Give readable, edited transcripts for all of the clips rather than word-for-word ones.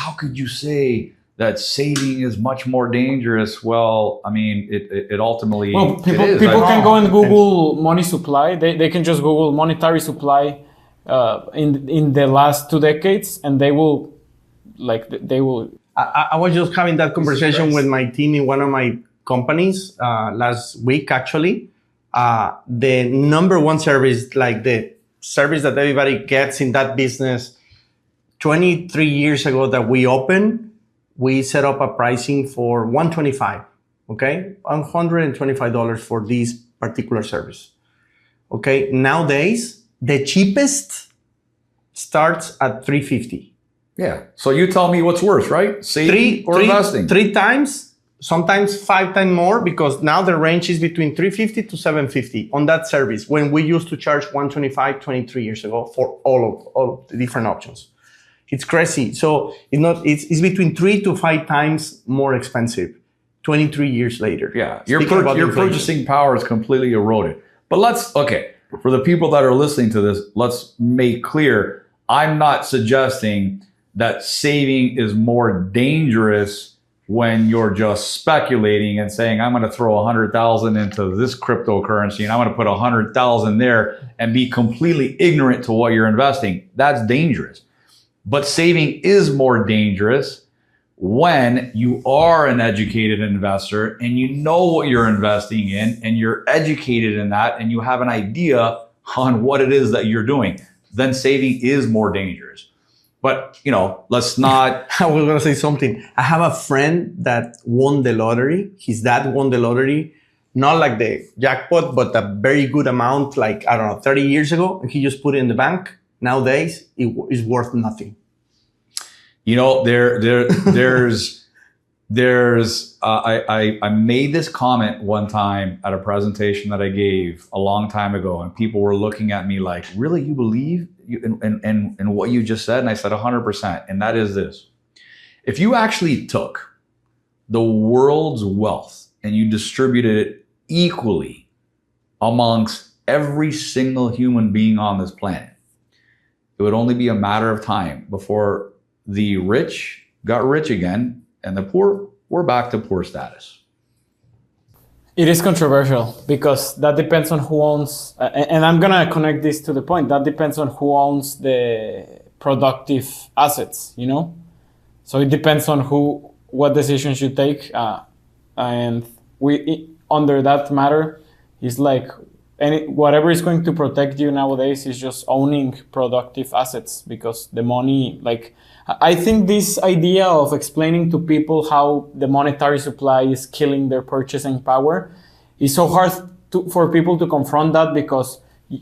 how could you say that saving is much more dangerous? Well, I mean, it ultimately people can go and Google money supply. They can just Google monetary supply in the last 2 decades, and they will. I was just having that conversation with my team in one of my companies last week, actually. The number one service, like the service that everybody gets in that business, 23 years ago that we opened, we set up a pricing for $125, okay? $125 for this particular service, okay? Nowadays, the cheapest starts at $350. Yeah. So you tell me what's worse, right? Saving or investing? 3 times, sometimes 5 times more, because now the range is between $350 to $750 on that service, when we used to charge $125 23 years ago for all of the different options. It's crazy. So it's between 3 to 5 times more expensive 23 years later. Yeah. Your purchasing power is completely eroded. But for the people that are listening to this, let's make clear, I'm not suggesting that saving is more dangerous when you're just speculating and saying, I'm going to throw 100,000 into this cryptocurrency and I'm going to put 100,000 there and be completely ignorant to what you're investing. That's dangerous. But saving is more dangerous when you are an educated investor and you know what you're investing in and you're educated in that and you have an idea on what it is that you're doing. Then saving is more dangerous. But, let's not... I was going to say something. I have a friend that won the lottery. His dad won the lottery, not like the jackpot, but a very good amount, 30 years ago. And he just put it in the bank. Nowadays, it is worth nothing. I made this comment one time at a presentation that I gave a long time ago, and people were looking at me like, really, you believe in what you just said? And I said 100%. And that is this. If you actually took the world's wealth and you distributed it equally amongst every single human being on this planet, it would only be a matter of time before the rich got rich again and the poor were back to poor status. It is controversial because that depends on who owns, and I'm going to connect this to the point, that depends on who owns the productive assets, So it depends on what decisions you take. And under that matter, is like whatever is going to protect you nowadays is just owning productive assets, because the money, I think this idea of explaining to people how the monetary supply is killing their purchasing power is so hard for people to confront that, because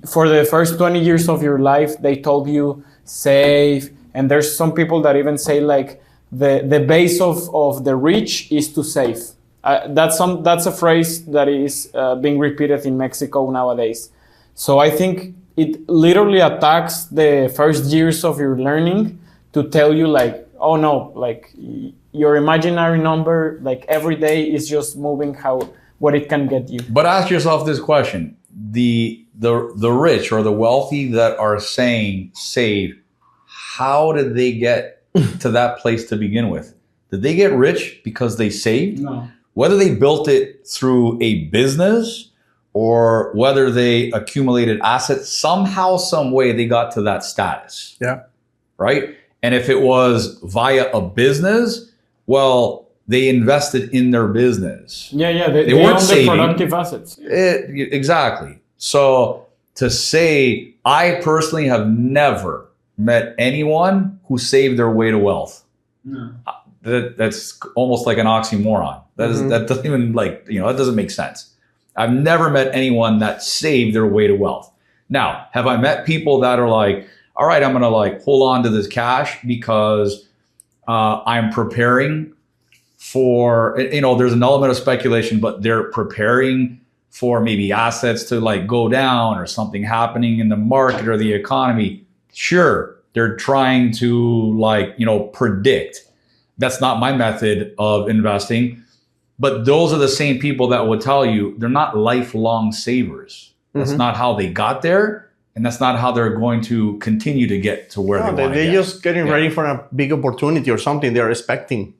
for the first 20 years of your life, they told you save. And there's some people that even say the base of the rich is to save. That's a phrase that is being repeated in Mexico nowadays. So I think it literally attacks the first years of your learning to tell you oh no, your imaginary number, every day is just moving what it can get you. But ask yourself this question: the rich or the wealthy that are saying save, how did they get to that place to begin with? Did they get rich because they saved? No. Whether they built it through a business or whether they accumulated assets, somehow, some way they got to that status. Yeah. Right? And if it was via a business, well, they invested in their business. Yeah. They weren't saving. Productive assets. Exactly. So to say, I personally have never met anyone who saved their way to wealth. No. That's almost like an oxymoron. That doesn't even that doesn't make sense. I've never met anyone that saved their way to wealth. Now, have I met people that are like, all right, I'm going to hold on to this cash because I'm preparing for, there's an element of speculation, but they're preparing for maybe assets to go down or something happening in the market or the economy. Sure, they're trying to predict. That's not my method of investing. But those are the same people that would tell you they're not lifelong savers. That's not how they got there. And that's not how they're going to continue to get to where No, they want to they're get. just getting ready for a big opportunity or something they're expecting.